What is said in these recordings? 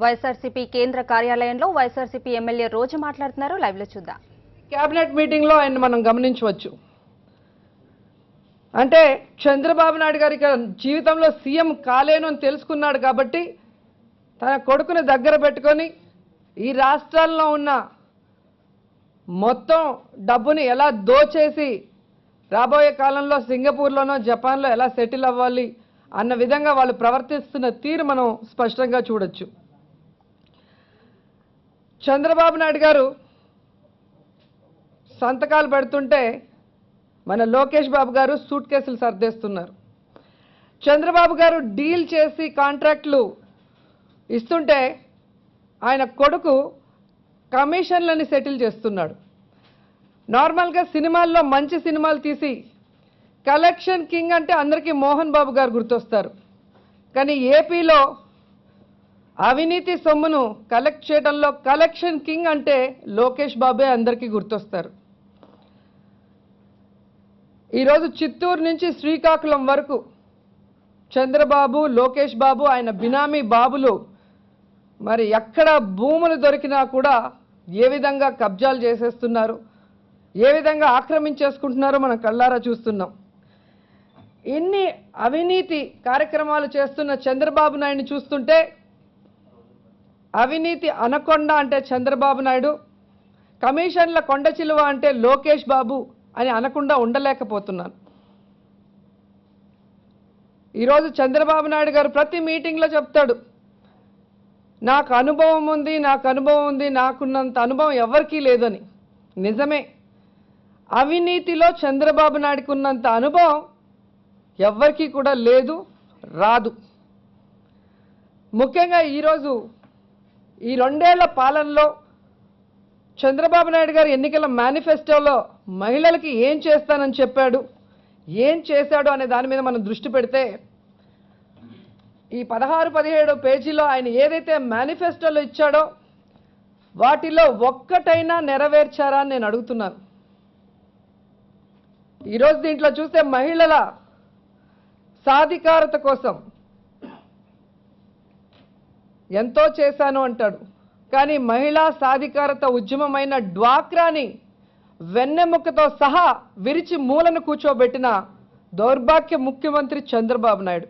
వైఎస్ఆర్సీపీ కేంద్ర కార్యాలయంలో వైఎస్ఆర్సీపీ ఎమ్మెల్యే రోజు మాట్లాడుతున్నారు. లైవ్ లో చూద్దాం. కేబినెట్ మీటింగ్ లో ఆయన మనం గమనించవచ్చు. అంటే చంద్రబాబు నాయుడు గారి జీవితంలో సీఎం కాలేను అని తెలుసుకున్నాడు కాబట్టి తన కొడుకుని దగ్గర పెట్టుకొని ఈ రాష్ట్రాల్లో ఉన్న మొత్తం డబ్బుని ఎలా దోచేసి రాబోయే కాలంలో సింగపూర్లోనో జపాన్లో ఎలా సెటిల్ అవ్వాలి అన్న విధంగా వాళ్ళు ప్రవర్తిస్తున్న తీరు మనం స్పష్టంగా చూడొచ్చు. చంద్రబాబు నాయుడు గారు సంతకాలు పెడుతుంటే మన లోకేష్ బాబు గారు సూట్ కేసులు సర్దేస్తున్నారు. చంద్రబాబు గారు డీల్ చేసి కాంట్రాక్టులు ఇస్తుంటే ఆయన కొడుకు కమిషన్లని సెటిల్ చేస్తున్నాడు. నార్మల్గా సినిమాల్లో మంచి సినిమాలు తీసి కలెక్షన్ కింగ్ అంటే అందరికీ మోహన్ బాబు గారు గుర్తొస్తారు. కానీ ఏపీలో అవినీతి సొమ్మును కలెక్ట్ చేయడంలో కలెక్షన్ కింగ్ అంటే లోకేష్ బాబే అందరికీ గుర్తొస్తారు. ఈరోజు చిత్తూరు నుంచి శ్రీకాకుళం వరకు చంద్రబాబు, లోకేష్ బాబు, ఆయన బినామీ బాబులు మరి ఎక్కడ భూములు దొరికినా కూడా ఏ విధంగా కబ్జాలు చేసేస్తున్నారు, ఏ విధంగా ఆక్రమించేసుకుంటున్నారో మనం కళ్ళారా చూస్తున్నాం. ఇన్ని అవినీతి కార్యక్రమాలు చేస్తున్న చంద్రబాబు నాయుడిని చూస్తుంటే అవినీతి అనకొండ అంటే చంద్రబాబు నాయుడు, కమిషన్ల కొండ చిలువ అంటే లోకేష్ బాబు అని అనకుండా ఉండలేకపోతున్నాను. ఈరోజు చంద్రబాబు నాయుడు గారు ప్రతి మీటింగ్లో చెప్తాడు, నాకు అనుభవం ఉంది, నాకున్నంత అనుభవం ఎవరికీ లేదని. నిజమే, అవినీతిలో చంద్రబాబు నాయుడుకు ఉన్నంత అనుభవం ఎవరికీ కూడా లేదు, రాదు. ముఖ్యంగా ఈరోజు ఈ 2 ఏళ్ల పాలనలో చంద్రబాబు నాయుడు గారు ఎన్నికల మేనిఫెస్టోలో మహిళలకి ఏం చేస్తానని చెప్పాడు, ఏం చేశాడు అనే దాని మీద మనం దృష్టి పెడితే ఈ 16-17 పేజీలో ఆయన ఏదైతే మేనిఫెస్టోలో ఇచ్చాడో వాటిలో ఒక్కటైనా నెరవేర్చారా అని నేను అడుగుతున్నాను. ఈరోజు దీంట్లో చూస్తే మహిళల సాధికారత కోసం ఎంతో చేశాను అంటాడు, కానీ మహిళా సాధికారత ఉద్యమమైన డ్వాక్రాని వెన్నెముకతో సహా విరిచి మూలను కూర్చోబెట్టిన దౌర్భాగ్య ముఖ్యమంత్రి చంద్రబాబు నాయుడు.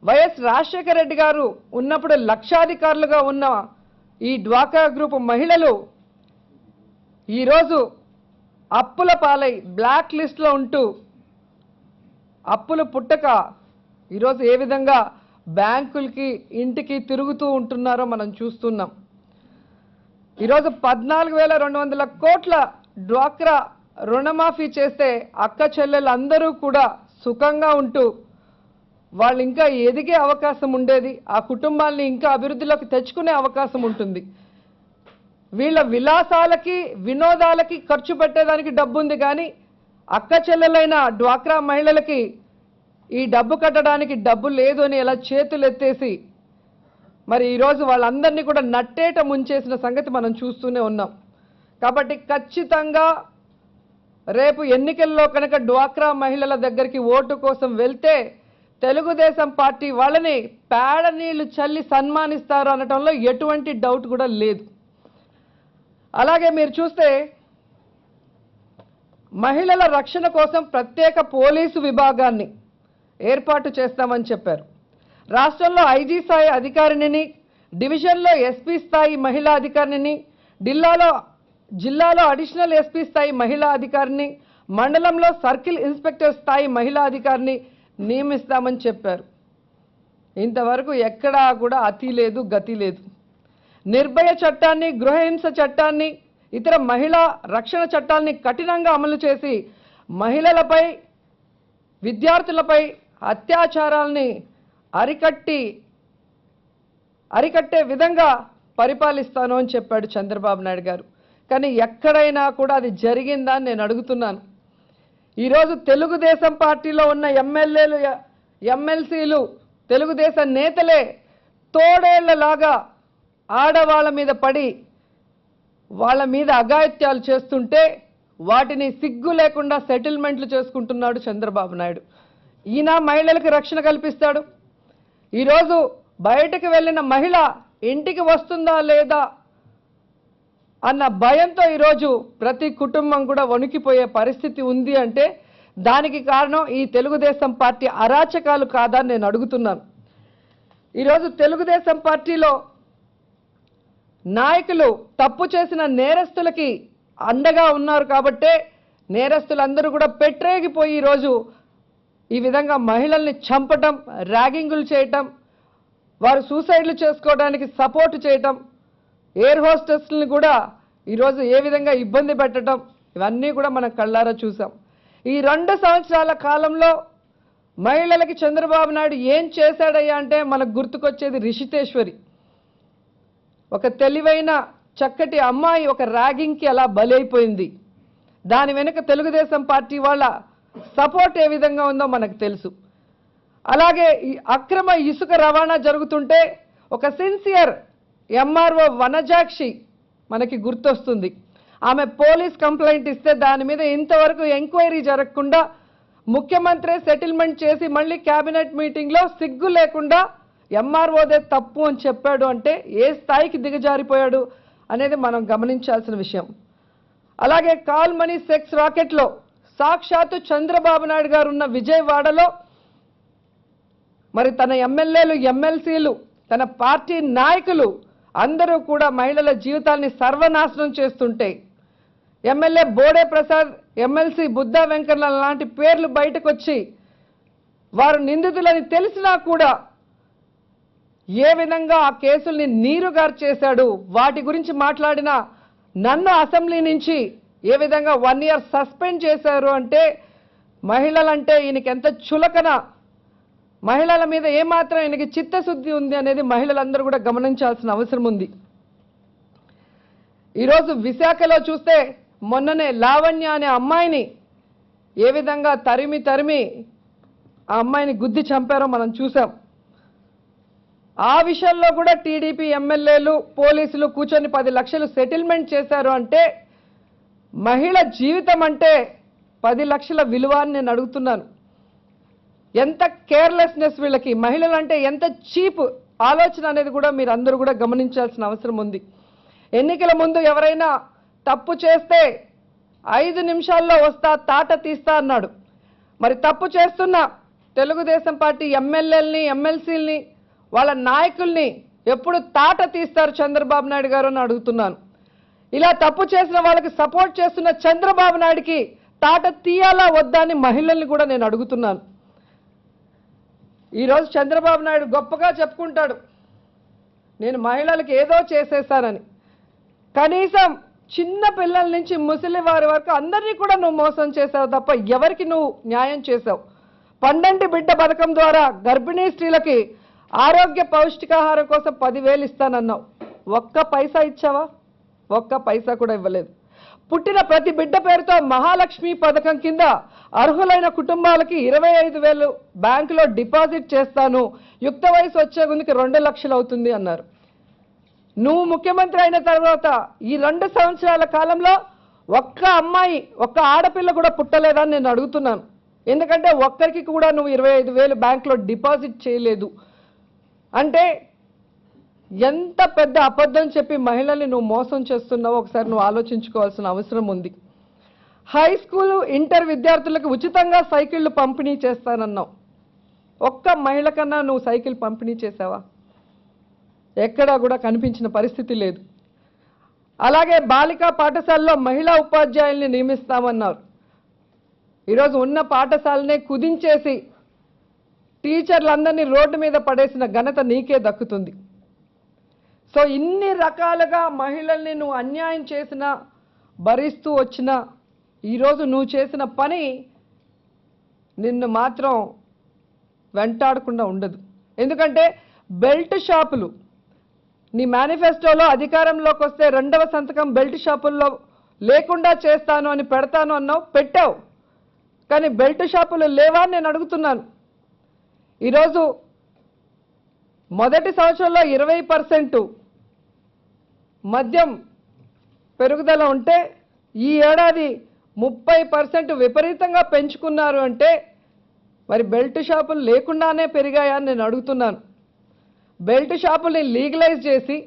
వైఎస్ రాజశేఖర రెడ్డి గారు ఉన్నప్పుడు లక్షాధికారులుగా ఉన్న ఈ డ్వాక్రా గ్రూప్ మహిళలు ఈరోజు అప్పుల పాలై బ్లాక్ లిస్ట్లో ఉంటూ అప్పులు పుట్టక ఈరోజు ఏ విధంగా బ్యాంకులకి ఇంటికి తిరుగుతూ ఉంటున్నారో మనం చూస్తున్నాం. ఈరోజు 14,200 కోట్ల డ్వాక్రా రుణమాఫీ చేస్తే అక్క చెల్లెలందరూ కూడా సుఖంగా ఉంటూ వాళ్ళు ఇంకా ఎదిగే అవకాశం ఉండేది, ఆ కుటుంబాలని ఇంకా అభివృద్ధిలోకి తెచ్చుకునే అవకాశం ఉంటుంది. వీళ్ళ విలాసాలకి వినోదాలకి ఖర్చు పెట్టేదానికి డబ్బు ఉంది, కానీ అక్క చెల్లెలైన డ్వాక్రా మహిళలకి ఈ డబ్బు కట్టడానికి డబ్బు లేదు అని ఎలా చేతులు ఎత్తేసి మరి ఈరోజు వాళ్ళందరినీ కూడా నట్టేట ముంచేసిన సంగతి మనం చూస్తూనే ఉన్నాం. కాబట్టి ఖచ్చితంగా రేపు ఎన్నికల్లో కనుక డ్వాక్రా మహిళల దగ్గరికి ఓటు కోసం వెళ్తే తెలుగుదేశం పార్టీ వాళ్ళని పేడ నీళ్లు చల్లి సన్మానిస్తారు అనటంలో ఎటువంటి డౌట్ కూడా లేదు. అలాగే మీరు చూస్తే మహిళల రక్షణ కోసం ప్రత్యేక పోలీసు విభాగాన్ని ఏర్పాటు చేస్తామని చెప్పారు. రాష్ట్రంలో ఐజీ స్థాయి అధికారిని, డివిజన్లో ఎస్పీ స్థాయి మహిళా అధికారిని, జిల్లాలో అడిషనల్ ఎస్పీ స్థాయి మహిళా అధికారిని, మండలంలో సర్కిల్ ఇన్స్పెక్టర్ స్థాయి మహిళా అధికారిని నియమిస్తామని చెప్పారు. ఇంతవరకు ఎక్కడా కూడా అతి లేదు, గతి లేదు. నిర్భయ చట్టాన్ని, గృహహింస చట్టాన్ని, ఇతర మహిళా రక్షణ చట్టాలని కఠినంగా అమలు చేసి మహిళలపై, విద్యార్థులపై అత్యాచారాలని అరికట్టే విధంగా పరిపాలిస్తాను అని చెప్పాడు చంద్రబాబు నాయుడు గారు. కానీ ఎక్కడైనా కూడా అది జరిగిందా అని నేను అడుగుతున్నాను. ఈరోజు తెలుగుదేశం పార్టీలో ఉన్న ఎమ్మెల్యేలు, ఎమ్మెల్సీలు, తెలుగుదేశం నేతలే తోడేళ్లలాగా ఆడవాళ్ళ మీద పడి వాళ్ళ మీద అఘాయిత్యాలు చేస్తుంటే వాటిని సిగ్గు లేకుండా సెటిల్మెంట్లు చేసుకుంటున్నాడు చంద్రబాబు నాయుడు. ఈయన మహిళలకు రక్షణ కల్పిస్తాడు. ఈరోజు బయటకు వెళ్ళిన మహిళ ఇంటికి వస్తుందా లేదా అన్న భయంతో ఈరోజు ప్రతి కుటుంబం కూడా వణికిపోయే పరిస్థితి ఉంది అంటే దానికి కారణం ఈ తెలుగుదేశం పార్టీ అరాచకాలు కాదా అని నేను అడుగుతున్నాను. ఈరోజు తెలుగుదేశం పార్టీలో నాయకులు తప్పు చేసిన నేరస్తులకి అండగా ఉన్నారు కాబట్టే నేరస్తులందరూ కూడా పెట్టరేగిపోయి ఈరోజు ఈ విధంగా మహిళల్ని చంపటం, ర్యాగింగులు చేయటం, వారు సూసైడ్లు చేసుకోవడానికి సపోర్ట్ చేయటం, ఎయిర్ హోస్టెస్లను కూడా ఈరోజు ఏ విధంగా ఇబ్బంది పెట్టడం, ఇవన్నీ కూడా మనం కళ్ళారా చూసాం. ఈ 2 సంవత్సరాల కాలంలో మహిళలకి చంద్రబాబు నాయుడు ఏం చేశాడయ్యా అంటే మనకు గుర్తుకొచ్చేది రిషితేశ్వరి. ఒక తెలివైన చక్కటి అమ్మాయి ఒక ర్యాగింగ్కి అలా బలైపోయింది. దాని వెనుక తెలుగుదేశం పార్టీ వాళ్ళ సపోర్ట్ ఏ విధంగా ఉందో మనకు తెలుసు. అలాగే ఈ అక్రమ ఇసుక రవాణా జరుగుతుంటే ఒక సిన్సియర్ ఎంఆర్ఓ వనజాక్షి మనకి గుర్తొస్తుంది. ఆమె పోలీస్ కంప్లైంట్ ఇస్తే దాని మీద ఇంతవరకు ఎంక్వైరీ జరగకుండా ముఖ్యమంత్రి సెటిల్మెంట్ చేసి మళ్ళీ కేబినెట్ మీటింగ్లో సిగ్గు లేకుండా ఎంఆర్ఓదే తప్పు అని చెప్పాడు అంటే ఏ స్థాయికి దిగజారిపోయాడు అనేది మనం గమనించాల్సిన విషయం. అలాగే కాల్ మనీ సెక్స్ రాకెట్లో సాక్షాత్తు చంద్రబాబు నాయుడు గారు ఉన్న విజయవాడలో మరి తన ఎమ్మెల్యేలు, ఎమ్మెల్సీలు, తన పార్టీ నాయకులు అందరూ కూడా మహిళల జీవితాల్ని సర్వనాశనం చేస్తుంటే ఎమ్మెల్యే బోడే ప్రసాద్, ఎమ్మెల్సీ బుద్ధా వెంకన్న లాంటి పేర్లు బయటకు వచ్చి వారు నిందితులని తెలిసినా కూడా ఏ విధంగా ఆ కేసుల్ని నీరుగారు చేశాడు, వాటి గురించి మాట్లాడిన నన్ను అసెంబ్లీ నుంచి ఏ విధంగా 1 year సస్పెండ్ చేశారు అంటే మహిళలంటే ఈయనకి ఎంత చులకన, మహిళల మీద ఏమాత్రం ఈయనకి చిత్తశుద్ధి ఉంది అనేది మహిళలందరూ కూడా గమనించాల్సిన అవసరం ఉంది. ఈరోజు విశాఖలో చూస్తే మొన్ననే లావణ్య అనే అమ్మాయిని ఏ విధంగా తరిమి ఆ అమ్మాయిని గుద్ది చంపారో మనం చూసాం. ఆ విషయంలో కూడా టీడీపీ ఎమ్మెల్యేలు, పోలీసులు కూర్చొని 10 లక్షలు సెటిల్మెంట్ చేశారు అంటే మహిళ జీవితం అంటే 10 లక్షల విలువ అని నేను అడుగుతున్నాను. ఎంత కేర్లెస్నెస్ వీళ్ళకి, మహిళలంటే ఎంత చీప్ ఆలోచన అనేది కూడా మీరు అందరూ కూడా గమనించాల్సిన అవసరం ఉంది. ఎన్నికల ముందు ఎవరైనా తప్పు చేస్తే 5 నిమిషాల్లో వస్తా, తాట తీస్తా అన్నాడు. మరి తప్పు చేస్తున్న తెలుగుదేశం పార్టీ ఎమ్మెల్యేలని, ఎమ్మెల్సీలని, వాళ్ళ నాయకుల్ని ఎప్పుడు తాట తీస్తారు చంద్రబాబు నాయుడు గారు అని అడుగుతున్నాను. ఇలా తప్పు చేసిన వాళ్ళకి సపోర్ట్ చేస్తున్న చంద్రబాబు నాయుడికి తాట తీయాలా వద్దా అని మహిళల్ని కూడా నేను అడుగుతున్నాను. ఈరోజు చంద్రబాబు నాయుడు గొప్పగా చెప్పుకుంటాడు, నేను మహిళలకు ఏదో చేసేస్తానని. కనీసం చిన్న పిల్లల నుంచి ముసలి వారి వరకు అందరినీ కూడా నువ్వు మోసం చేసావు తప్ప ఎవరికి నువ్వు న్యాయం చేసావు? పండంటి బిడ్డ పథకం ద్వారా గర్భిణీ స్త్రీలకి ఆరోగ్య పౌష్టికాహారం కోసం 10,000 ఇస్తానన్నావు. ఒక్క పైసా ఇచ్చావా? ఒక్క పైసా కూడా ఇవ్వలేదు. పుట్టిన ప్రతి బిడ్డ పేరుతో మహాలక్ష్మి పథకం కింద అర్హులైన కుటుంబాలకి 25,000 బ్యాంకులో డిపాజిట్ చేస్తాను, యుక్త వయసు వచ్చే ముందుకి 2 లక్షలు అవుతుంది అన్నారు. నువ్వు ముఖ్యమంత్రి అయిన తర్వాత ఈ 2 సంవత్సరాల కాలంలో ఒక్క అమ్మాయి, ఒక్క ఆడపిల్ల కూడా పుట్టలేదని నేను అడుగుతున్నాను. ఎందుకంటే ఒక్కరికి కూడా నువ్వు 25,000 బ్యాంకులో డిపాజిట్ చేయలేదు అంటే ఎంత పెద్ద అబద్ధం చెప్పి మహిళల్ని నువ్వు మోసం చేస్తున్నావో ఒకసారి నువ్వు ఆలోచించుకోవాల్సిన అవసరం ఉంది. హై స్కూల్, ఇంటర్ విద్యార్థులకు ఉచితంగా సైకిళ్లు పంపిణీ చేస్తానన్నావు. ఒక్క మహిళ కన్నా నువ్వు సైకిల్ పంపిణీ చేసావా? ఎక్కడా కూడా కనిపించిన పరిస్థితి లేదు. అలాగే బాలికా పాఠశాలలో మహిళా ఉపాధ్యాయుల్ని నియమిస్తామన్నారు. ఈరోజు ఉన్న పాఠశాలనే కుదించేసి టీచర్లందరినీ రోడ్డు మీద పడేసిన ఘనత నీకే దక్కుతుంది. సో ఇన్ని రకాలుగా మహిళల్ని నువ్వు అన్యాయం చేసినా, భరిస్తూ వచ్చినా ఈరోజు నువ్వు చేసిన పని నిన్ను మాత్రం వెంటాడకుండా ఉండదు. ఎందుకంటే బెల్ట్ షాపులు నీ మేనిఫెస్టోలో అధికారంలోకి వస్తే 2వ సంతకం బెల్ట్ షాపుల్లో లేకుండా చేస్తాను అని పెడతాను అన్నావు, పెట్టావు. కానీ బెల్ట్ షాపులు లేవా అని నేను అడుగుతున్నాను. ఈరోజు మొదటి సంవత్సరంలో 20% మద్యం పెరుగుదల ఉంటే ఈ ఏడాది 30% విపరీతంగా పెంచుకున్నారు అంటే మరి బెల్ట్ షాపులు లేకుండానే పెరిగాయని నేను అడుగుతున్నాను. బెల్ట్ షాపుల్ని లీగలైజ్ చేసి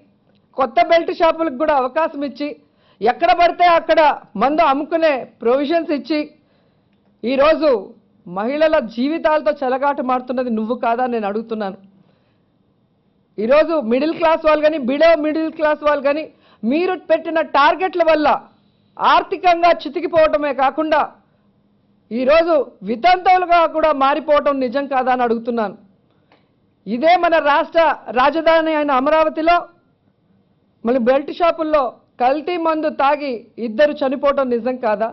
కొత్త బెల్ట్ షాపులకు కూడా అవకాశం ఇచ్చి ఎక్కడ పడితే అక్కడ మందు అమ్ముకునే ప్రొవిజన్స్ ఇచ్చి ఈరోజు మహిళల జీవితాలతో చెలగాట మారుతున్నది నువ్వు కాదా నేను అడుగుతున్నాను. ఈరోజు మిడిల్ క్లాస్ వాళ్ళు కానీ బిలో మిడిల్ క్లాస్ వాళ్ళు కానీ మీరు పెట్టిన టార్గెట్ల వల్ల ఆర్థికంగా చితికిపోవటమే కాకుండా ఈరోజు వితంతువులుగా కూడా మారిపోవటం నిజం కాదా అని అడుగుతున్నాను. ఇదే మన రాష్ట్ర రాజధాని అయిన అమరావతిలో మళ్ళీ బెల్ట్ షాపుల్లో కల్తీ మందు తాగి 2 చనిపోవటం నిజం కాదా?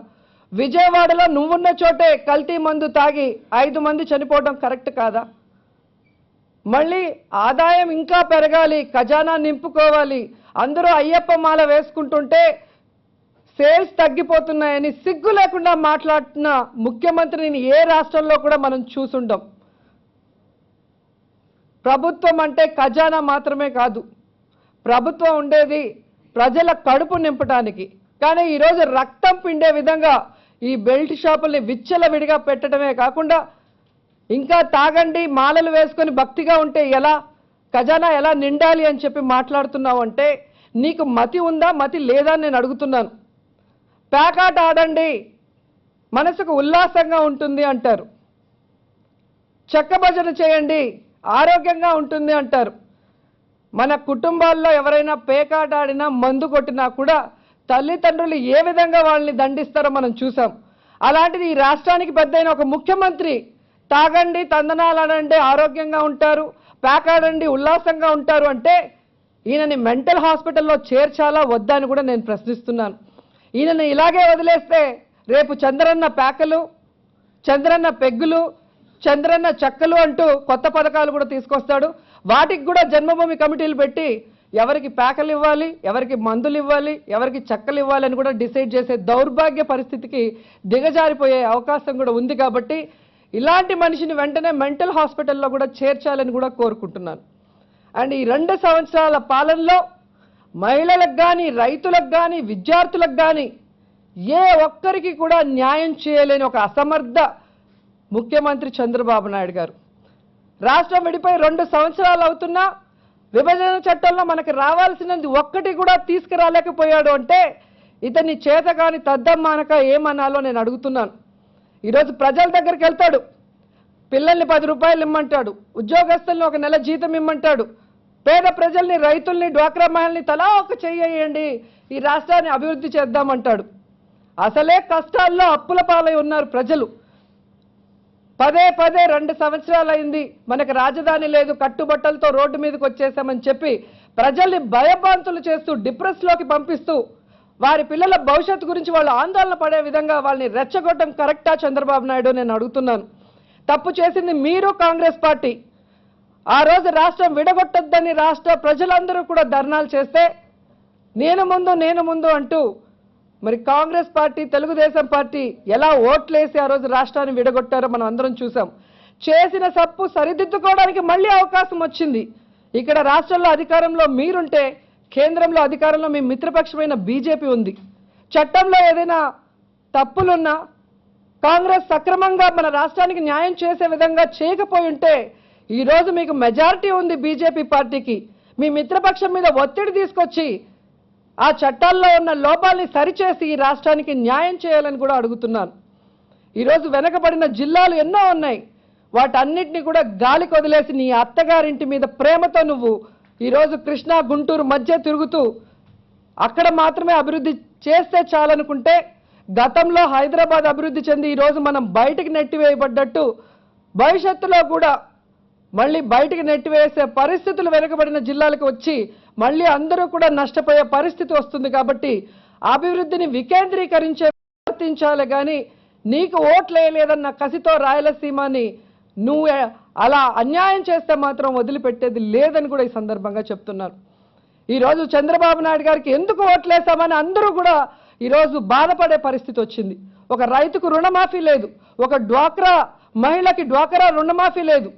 విజయవాడలో నువ్వున్న చోటే కల్తీ మందు తాగి 5 మంది చనిపోవటం కరెక్ట్ కాదా? మళ్ళీ ఆదాయం ఇంకా పెరగాలి, ఖజానా నింపుకోవాలి, అందరూ అయ్యప్ప మాల వేసుకుంటుంటే సేల్స్ తగ్గిపోతున్నాయని సిగ్గు లేకుండా మాట్లాడుతున్న ముఖ్యమంత్రిని ఏ రాష్ట్రంలో కూడా మనం చూసుండం. ప్రభుత్వం అంటే ఖజానా మాత్రమే కాదు, ప్రభుత్వం ఉండేది ప్రజల కడుపు నింపడానికి. కానీ ఈరోజు రక్తం పిండే విధంగా ఈ బెల్ట్ షాపుల్ని విచ్చలవిడిగా పెట్టడమే కాకుండా ఇంకా తాగండి మాలలు వేసుకొని భక్తిగా ఉంటే ఎలా, ఖజానా ఎలా నిండాలి అని చెప్పి మాట్లాడుతున్నావు అంటే నీకు మతి ఉందా మతి లేదా అని నేను అడుగుతున్నాను. ప్యాకాట్ ఆడండి మనసుకు ఉల్లాసంగా ఉంటుంది అంటారు, చెక్క భజన చేయండి ఆరోగ్యంగా ఉంటుంది అంటారు. మన కుటుంబాల్లో ఎవరైనా పేకాట ఆడినా మందు కొట్టినా కూడా తల్లిదండ్రులు ఏ విధంగా వాళ్ళని దండిస్తారో మనం చూసాం. అలాంటిది ఈ రాష్ట్రానికి పెద్దయిన ఒక ముఖ్యమంత్రి తాగండి తందనాలు ఆడండి ఆరోగ్యంగా ఉంటారు, పేకాడండి ఉల్లాసంగా ఉంటారు అంటే ఈయనని మెంటల్ హాస్పిటల్లో చేర్చాలా వద్దా అని కూడా నేను ప్రశ్నిస్తున్నాను. ఈయనని ఇలాగే వదిలేస్తే రేపు చంద్రన్న పేకలు, చంద్రన్న పెగ్గులు, చంద్రన్న చెక్కలు అంటూ కొత్త పథకాలు కూడా తీసుకొస్తాడు. వాటికి కూడా జన్మభూమి కమిటీలు పెట్టి ఎవరికి పేకలు ఇవ్వాలి, ఎవరికి మందులు ఇవ్వాలి, ఎవరికి చెక్కలు ఇవ్వాలి అని కూడా డిసైడ్ చేసే దౌర్భాగ్య పరిస్థితికి దిగజారిపోయే అవకాశం కూడా ఉంది. కాబట్టి ఇలాంటి మనిషిని వెంటనే మెంటల్ హాస్పిటల్లో కూడా చేర్చాలని కూడా కోరుకుంటున్నాను. అండ్ ఈ 2 సంవత్సరాల పాలనలో మహిళలకు కానీ రైతులకు కానీ విద్యార్థులకు కానీ ఏ ఒక్కరికి కూడా న్యాయం చేయలేని ఒక అసమర్థ ముఖ్యమంత్రి చంద్రబాబు నాయుడు గారు. రాష్ట్రం విడిపోయి 2 సంవత్సరాలు అవుతున్నా విభజన చట్టంలో మనకు రావాల్సినది ఒక్కటి కూడా తీసుకురాలేకపోయాడు అంటే ఇతన్ని చేతగాని తద్దమ్మానక ఏమనాలో నేను అడుగుతున్నాను. ఈరోజు ప్రజల దగ్గరికి వెళ్తాడు, పిల్లల్ని 10 రూపాయలు ఇమ్మంటాడు, ఉద్యోగస్తుల్ని 1 నెల జీతం ఇమ్మంటాడు, పేద ప్రజల్ని రైతుల్ని డ్వాక్రా మహిళల్ని తలా ఒక చెయ్యండి ఈ రాష్ట్రాన్ని అభివృద్ధి చేద్దామంటాడు. అసలే కష్టాల్లో అప్పుల పాలై ఉన్నారు ప్రజలు. పదే 2 సంవత్సరాలు అయింది మనకు రాజధాని లేదు, కట్టుబట్టలతో రోడ్డు మీదకి వచ్చేసామని చెప్పి ప్రజల్ని భయభ్రాంతులు చేస్తూ డిప్రెస్లోకి పంపిస్తూ వారి పిల్లల భవిష్యత్తు గురించి వాళ్ళు ఆందోళన పడే విధంగా వాళ్ళని రెచ్చగొట్టడం కరెక్టా చంద్రబాబు నాయుడు నేను అడుగుతున్నాను. తప్పు చేసింది మీరు కాంగ్రెస్ పార్టీ. ఆ రోజు రాష్ట్రం విడగొట్టొద్దని రాష్ట్ర ప్రజలందరూ కూడా ధర్నాలు చేస్తే నేను ముందు అంటూ మరి కాంగ్రెస్ పార్టీ తెలుగుదేశం పార్టీ ఎలా ఓట్లేసి ఆ రోజు రాష్ట్రాన్ని విడగొట్టారో మనం అందరం చూసాం. చేసిన తప్పు సరిదిద్దుకోవడానికి మళ్ళీ అవకాశం వచ్చింది. ఇక్కడ రాష్ట్రంలో అధికారంలో మీరుంటే కేంద్రంలో అధికారంలో మీ మిత్రపక్షమైన బీజేపీ ఉంది. చట్టంలో ఏదైనా తప్పులున్నా కాంగ్రెస్ సక్రమంగా మన రాష్ట్రానికి న్యాయం చేసే విధంగా చేయకపోయి ఉంటే ఈరోజు మీకు మెజారిటీ ఉంది బీజేపీ పార్టీకి. మీ మిత్రపక్షం మీద ఒత్తిడి తీసుకొచ్చి ఆ చట్టాల్లో ఉన్న లోపాలని సరిచేసి ఈ రాష్ట్రానికి న్యాయం చేయాలని కూడా అడుగుతున్నాను. ఈరోజు వెనకబడిన జిల్లాలు ఎన్నో ఉన్నాయి, వాటన్నిటిని కూడా గాలికి వదిలేసి నీ అత్తగారింటి మీద ప్రేమతో నువ్వు ఈరోజు కృష్ణా గుంటూరు మధ్య తిరుగుతూ అక్కడ మాత్రమే అభివృద్ధి చేస్తే చాలనుకుంటే గతంలో హైదరాబాద్ అభివృద్ధి చెంది ఈరోజు మనం బయటికి నెట్టివేయబడ్డట్టు భవిష్యత్తులో కూడా మళ్ళీ బయటికి నెట్టివేసే పరిస్థితులు వెనుకబడిన జిల్లాలకు వచ్చి మళ్ళీ అందరూ కూడా నష్టపోయే పరిస్థితి వస్తుంది. కాబట్టి అభివృద్ధిని వికేంద్రీకరించాలి కానీ నీకు ఓట్లు వేయలేదన్న కసితో రాయలసీమని నువ్వు అలా అన్యాయం చేస్తే మాత్రం వదిలిపెట్టేది లేదని కూడా ఈ సందర్భంగా చెప్తున్నారు. ఈరోజు చంద్రబాబు నాయుడు గారికి ఎందుకు ఓట్లేసామని అందరూ కూడా ఈరోజు బాధపడే పరిస్థితి వచ్చింది. ఒక రైతుకు రుణమాఫీ లేదు, ఒక డ్వాక్రా మహిళకి డ్వాక్రా రుణమాఫీ లేదు,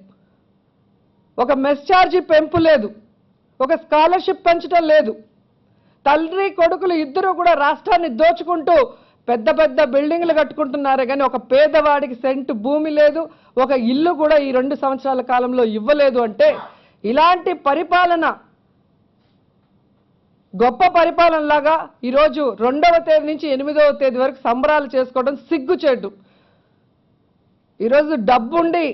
ఒక మెస్ ఛార్జీ పెంపు లేదు, ఒక స్కాలర్షిప్ పెంచడం లేదు. తండ్రి కొడుకులు ఇద్దరు కూడా రాష్ట్రాన్ని దోచుకుంటూ పెద్ద బిల్డింగ్లు కట్టుకుంటున్నారే కానీ ఒక పేదవాడికి సెంటు భూమి లేదు, ఒక ఇల్లు కూడా ఈ 2 సంవత్సరాల కాలంలో ఇవ్వలేదు. అంటే ఇలాంటి పరిపాలన గొప్ప పరిపాలనలాగా ఈరోజు 2వ తేదీ నుంచి 8వ తేదీ వరకు సంబరాలు చేసుకోవడం సిగ్గుచేటు. ఈరోజు డబ్బుండి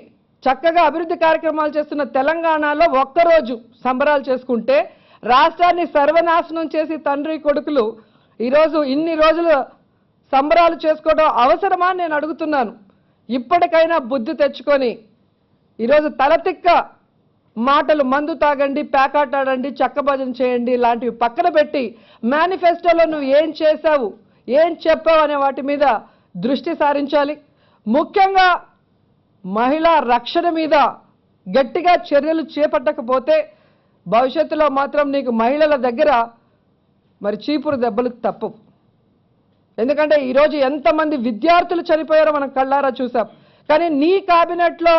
చక్కగా అభివృద్ధి కార్యక్రమాలు చేస్తున్న తెలంగాణలో ఒక్కరోజు సంబరాలు చేసుకుంటే రాష్ట్రాన్ని సర్వనాశనం చేసి తండ్రి కొడుకులు ఈరోజు ఇన్ని రోజులు సంబరాలు చేసుకోవడం అవసరమా నేను అడుగుతున్నాను. ఇప్పటికైనా బుద్ధి తెచ్చుకొని ఈరోజు తలతిక్క మాటలు మందు తాగండి, ప్యాకాట్ ఆడండి, చక్కభజన చేయండి లాంటివి పక్కన పెట్టి మేనిఫెస్టోలో నువ్వు ఏం చేశావు, ఏం చెప్పావు అనే వాటి మీద దృష్టి సారించాలి. ముఖ్యంగా మహిళా రక్షణ మీద గట్టిగా చర్యలు చేపట్టకపోతే భవిష్యత్తులో మాత్రం నీకు మహిళల దగ్గర మరి చీపురు దెబ్బలు తప్పవు. ఎందుకంటే ఈరోజు ఎంతమంది విద్యార్థులు చనిపోయారో మనం కళ్ళారా చూసాం. కానీ నీ క్యాబినెట్లో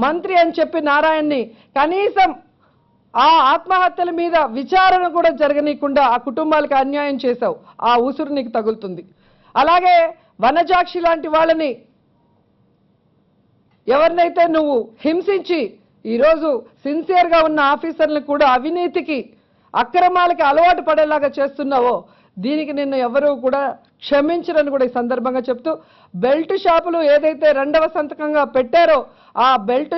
మంత్రి అని చెప్పి నారాయణని కనీసం ఆ ఆత్మహత్యల మీద విచారణ కూడా జరగనీయకుండా ఆ కుటుంబాలకు అన్యాయం చేశావు. ఆ ఉసురు నీకు తగులుతుంది. అలాగే వనజాక్షి లాంటి వాళ్ళని ఎవరినైతే నువ్వు హింసించి ఈరోజు సిన్సియర్గా ఉన్న ఆఫీసర్లను కూడా అవినీతికి అక్రమాలకి అలవాటు పడేలాగా చేస్తున్నావో దీనికి నిన్ను ఎవరూ కూడా క్షమించరని కూడా ఈ సందర్భంగా చెప్తూ, బెల్ట్ షాపులు ఏదైతే 2వ సంతకంగా పెట్టారో ఆ బెల్ట్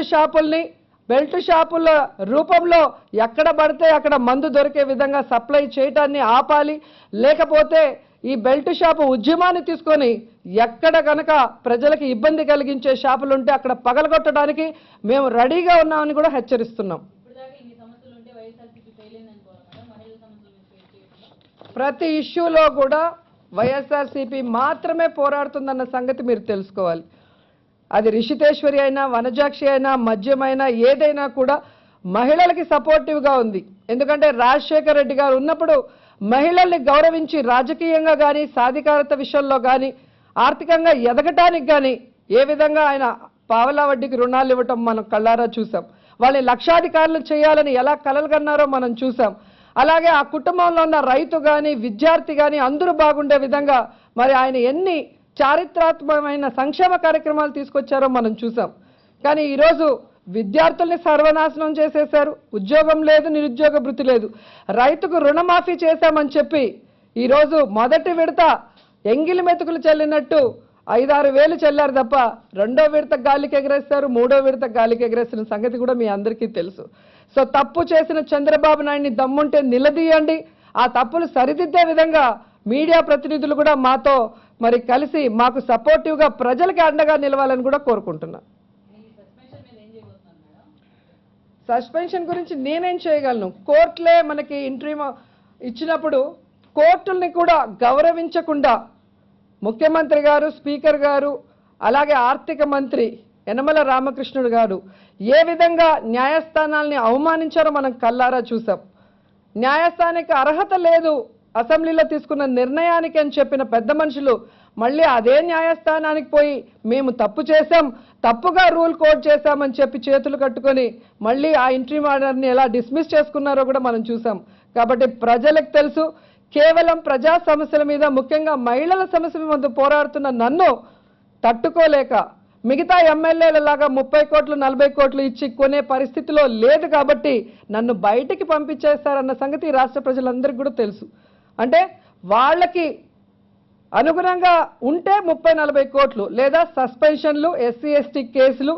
షాపుల రూపంలో ఎక్కడ పడితే అక్కడ మందు దొరికే విధంగా సప్లై చేయటాన్ని ఆపాలి. లేకపోతే ఈ బెల్ట్ షాపు ఉద్యమాన్ని తీసుకొని ఎక్కడ కనుక ప్రజలకు ఇబ్బంది కలిగించే షాపులు ఉంటే అక్కడ పగలగొట్టడానికి మేము రెడీగా ఉన్నామని కూడా హెచ్చరిస్తున్నాం. ప్రతి ఇష్యూలో కూడా వైఎస్ఆర్సీపీ మాత్రమే పోరాడుతుందన్న సంగతి మీరు తెలుసుకోవాలి. అది రిషితేశ్వరి అయినా, వనజాక్షి అయినా, మద్యమైనా ఏదైనా కూడా మహిళలకి సపోర్టివ్గా ఉంది. ఎందుకంటే రాజశేఖర రెడ్డి గారు ఉన్నప్పుడు మహిళల్ని గౌరవించి రాజకీయంగా కానీ, సాధికారత విషయంలో కానీ, ఆర్థికంగా ఎదగటానికి కానీ ఏ విధంగా ఆయన పావలా వడ్డీకి రుణాలు ఇవ్వటం మనం కళ్ళారా చూసాం. వాళ్ళని లక్షాధికారులు చేయాలని ఎలా కలలు కన్నారో మనం చూసాం. అలాగే ఆ కుటుంబంలో ఉన్న రైతు కానీ, విద్యార్థి కానీ అందరూ బాగుండే విధంగా మరి ఆయన ఎన్ని చారిత్రాత్మకమైన సంక్షేమ కార్యక్రమాలు తీసుకొచ్చారో మనం చూసాం. కానీ ఈరోజు విద్యార్థుల్ని సర్వనాశనం చేసేశారు. ఉద్యోగం లేదు, నిరుద్యోగ భృతి లేదు. రైతుకు రుణమాఫీ చేశామని చెప్పి ఈరోజు మొదటి విడత ఎంగిలి మెతుకులు చెల్లినట్టు 5-6 వేలు చెల్లారు తప్ప 2వ విడత గాలికి ఎగరేస్తారు, 3వ విడత గాలికి ఎగరేస్తున్న సంగతి కూడా మీ అందరికీ తెలుసు. సో తప్పు చేసిన చంద్రబాబు నాయుడిని దమ్ముంటే నిలదీయండి. ఆ తప్పులు సరిదిద్దే విధంగా మీడియా ప్రతినిధులు కూడా మాతో మరి కలిసి మాకు సపోర్టివ్గా ప్రజలకి అండగా నిలవాలని కూడా కోరుకుంటున్నా. సస్పెన్షన్ గురించి నేనేం చేయగలను? కోర్టులే మనకి ఇంట్రీమ్ ఇచ్చినప్పుడు కోర్టుల్ని కూడా గౌరవించకుండా ముఖ్యమంత్రి గారు, స్పీకర్ గారు, అలాగే ఆర్థిక మంత్రి యనమల రామకృష్ణుడు గారు ఏ విధంగా న్యాయస్థానాల్ని అవమానించారో మనం కళ్ళారా చూసాం. న్యాయస్థానానికి అర్హత లేదు అసెంబ్లీలో తీసుకున్న నిర్ణయానికి అని చెప్పిన పెద్ద మనుషులు మళ్ళీ అదే న్యాయస్థానానికి పోయి మేము తప్పు చేశాం, తప్పుగా రూల్ కోట్ చేశామని చెప్పి చేతులు కట్టుకొని మళ్ళీ ఆ ఇంట్రీమ్ ఆర్డర్ని ఎలా డిస్మిస్ చేసుకున్నారో కూడా మనం చూసాం. కాబట్టి ప్రజలకు తెలుసు, కేవలం ప్రజా సమస్యల మీద, ముఖ్యంగా మహిళల సమస్యల మీద పోరాడుతున్న నన్ను తట్టుకోలేక మిగతా ఎమ్మెల్యేల లాగా 30 కోట్లు 40 కోట్లు ఇచ్చి కొనే పరిస్థితిలో లేదు. కాబట్టి నన్ను బయటికి పంపించేస్తారన్న సంగతి రాష్ట్ర ప్రజలందరికీ కూడా తెలుసు. అంటే వాళ్ళకి అనుగుణంగా ఉంటే 30-40 కోట్లు లేదా సస్పెన్షన్లు, SC ST కేసులు,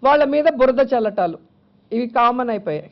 వాళ్ళ మీద బురద చల్లటాలు ఇవి కామన్ అయిపోయాయి.